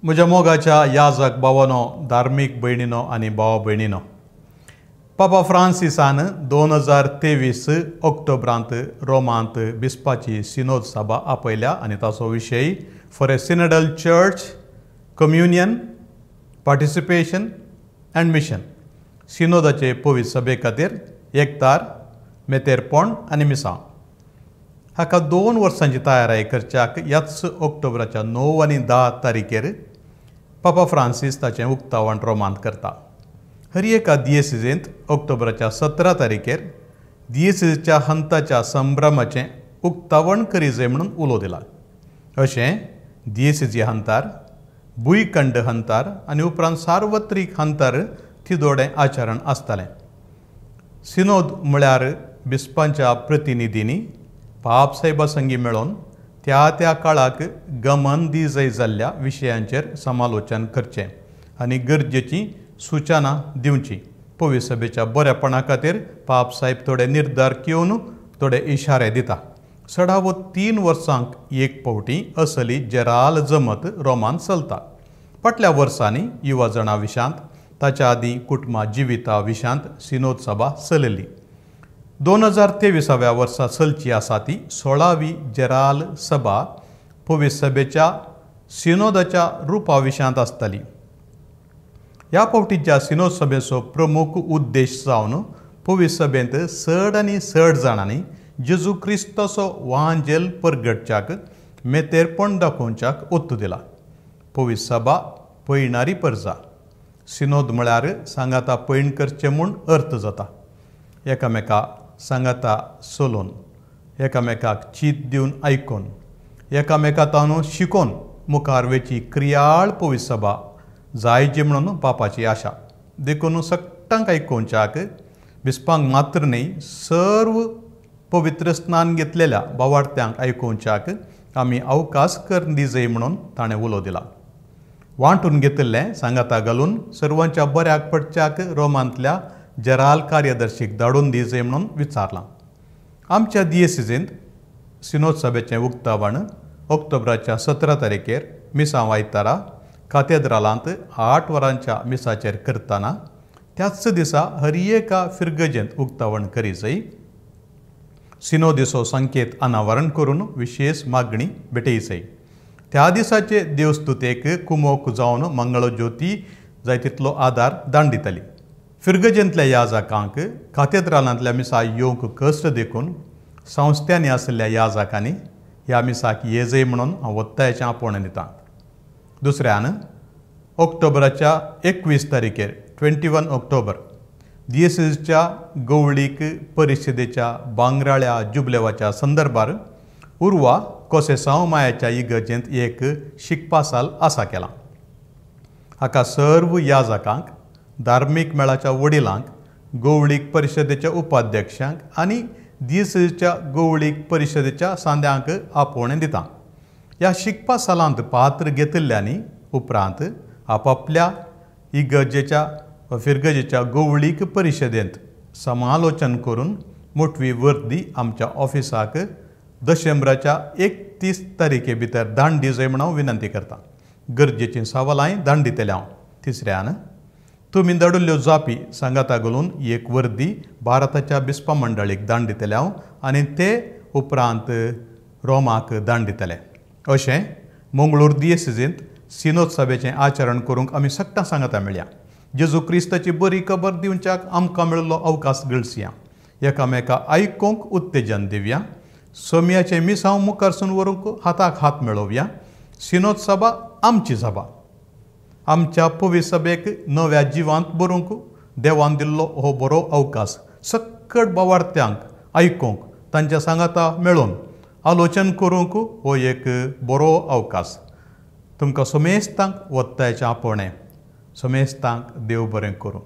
म्हज्या मोगाच्या याजक भावांनो, धार्मीक भयणीनो आनी भाव भयणीनो, पापा फ्रांसिसान 2023 ऑक्टोबरांत रोमांत बिस्पाची सिनोद सभा आपयल्या आनी ताचो विशय for a synodal church, communion, participation and mission. सिनोदाचे पवित्र सभे खातीर एकतार, मेतेरपण आनी मिसां. हाका 2 वर्सांची तयारी करच्याक ह्याच ऑक्टोबराच्या 9 आनी 10 तारीखेर पापा फ्रांसीस ताचें उक्तावण रोमांत करता. हर एका दियेसिजेंत ऑक्टोबराच्या 17 तारीखेर दियेसिजेच्या हंताच्या संभ्रमाचें उक्तावण करीजे म्हणून उलो दिला. अशें दियेसिजी हंतार, भूंयखंड हंतार आनी उपरांत सार्वत्रीक हंतार थिदोडें आचरण आसतलें. सिनोद म्हळ्यार बिस्पांच्या प्रतिनिधींनी पाप साहेबा संगी मेळोवन त्या त्या काळाक गमन दिजय जाल्ल्या विशयांचेर समालोचन करचें आनी गरजेची सुचना दिवची. पवित्र सभेच्या बरेपणा खातीर पाप साहेब थोडे निर्धार घेवन थोडे इशारे दिता. 3.5 वर्सांक एक फावटी असली जेराल जमत रोमांत चलता. फाटल्या वर्सांनी युवाजणा विशांत, ताच्या आदीं कुटुंबा जिविता विशांत सिनोद सभा चलयली. 2023व्या वर्सा चलची आसा ती 16वी जेराल सभा पवित्र सभेच्या सिनोदाच्या रुपा विशांत आसतली. ह्या फावटीच्या सिनोद सभेचो प्रमुख उद्देश जावन पवित्र सभेंत चड आनी चड जाणांनी जेजू क्रिस्ताचो वांजेल परगटच्याक मेतेरपण दाखोवच्याक ओत्तू दिला. पवित्र सभा पळयणारी परजा. सिनोद म्हळ्यार सांगाता पळण करचें म्हूण अर्थ जाता. एकामेकाक सांगाता सोलोवन, एकामेकाक चीत दिवन आयकोन, एकामेकांतावन शिकोवन मुखार वेची क्रियाळ पवित्र सभा जायची म्हणून पापाची आशा. देखून सगळ्यांक आयकोवच्याक बिस्पांक मात्र न्ही, सर्व पवित्र स्नान घेतलेल्या भावार्थ्यांक आयकोवच्याक आमी अवकाश करून दिजय म्हणून ताणें उलो दिला. वांटून घेतिल्लें सांगाता घालून सर्वांच्या बऱ्याक पडच्याक रोमांतल्या जेराल कार्यदर्शीक धाडून दिजय म्हणून विचारलां. आमच्या दियेसिजेंत सिनोद सभेचें उक्तावण ऑक्टोबराच्या 17 तारीखेर मिसां आयतारा कातेद्रालांत 8 वरांच्या मिसाचेर करतना त्याच दिसा हर एका फिरगजेंत उक्तावण करीजय. सिनोदीचो संकेत अनावरण करून विशेष मागणी भेटयचय. त्या दिसाचे देवस्तुतेक कुमोक जावन मंगळज्योती जाय तितलो आदार दान दितली. फिरगजेंतल्या याजकांक कातेद्रालांतल्या मिसा येवंक कश्ट देखून संस्थांनी आशिल्ल्या याजकांनी ह्या मिसाक येजय म्हणून हांव वत्तायेचें आपोवणें दितां. दुसऱ्यान ऑक्टोबराच्या 21 तारीखेर 21 ऑक्टोबर दियेसिसच्या गवळीक परिशदेच्या बांगराळ्या जुबलेवाच्या संदर्भार उर्वा कोसेसांव मायाच्या इगर्जेंत एक शिकपासाल आसा केला. हाका सर्व याजकांक, धार्मीक मेळाच्या वडिलांक, गवळीक परिशदेच्या उपाध्यक्षांक आनी दियेसिसच्या गवळीक परिशदेच्या सांद्यांक आपोवणें दितां. ह्या शिकपासालांत पात्र घेतिल्ल्यांनी उपरांत आपापल्या इगर्जेच्या फिरगजेच्या गवळीक परिशदेंत समालोचन करून मोठवी वर्दी आमच्या ऑफिसाक डिसेंबराच्या 31 तारीखे भितर धाडून दिजय म्हणून विनंती करता. गरजेचीं सवालांय धाडून दितले हांव. तिसऱ्यान तुमी धाडिल्ल्यो जापी सांगाता घालून एक वर्दी भारताच्या बिस्पा मंडळीक धाडून दितले हांव आनी ते उपरांत रोमाक धाडून दितले. अशें मंगळूर दियेसिजेंत सिनोद सभेचें आचरण करूंक आमी सगळ्यां सांगाता मेळया. जेजू क्रिस्ताची बरी खबर दिवच्याक आमकां मेळिल्लो अवकाश गळसया. एकामेका आयकूंक उत्तेजन दिवया. सोमयाचें मिसांव मुखारसून व्हरूंक हाताक हात मेळोवया. सिनोद सभा आमची सभा. आमच्या पवित्र सभेक नव्या जिवांत भरूंक देवान दिल्लो हो बरो अवकाश सकट भावार्थ्यांक आयकूंक, तांच्या सांगाता मेळोवन आलोचन करूंक हो एक बरो अवकाश. तुमकां सोमेस्तांक वत्तायेचें आपोवणें. सोमेस्तांक देव बरें करूं.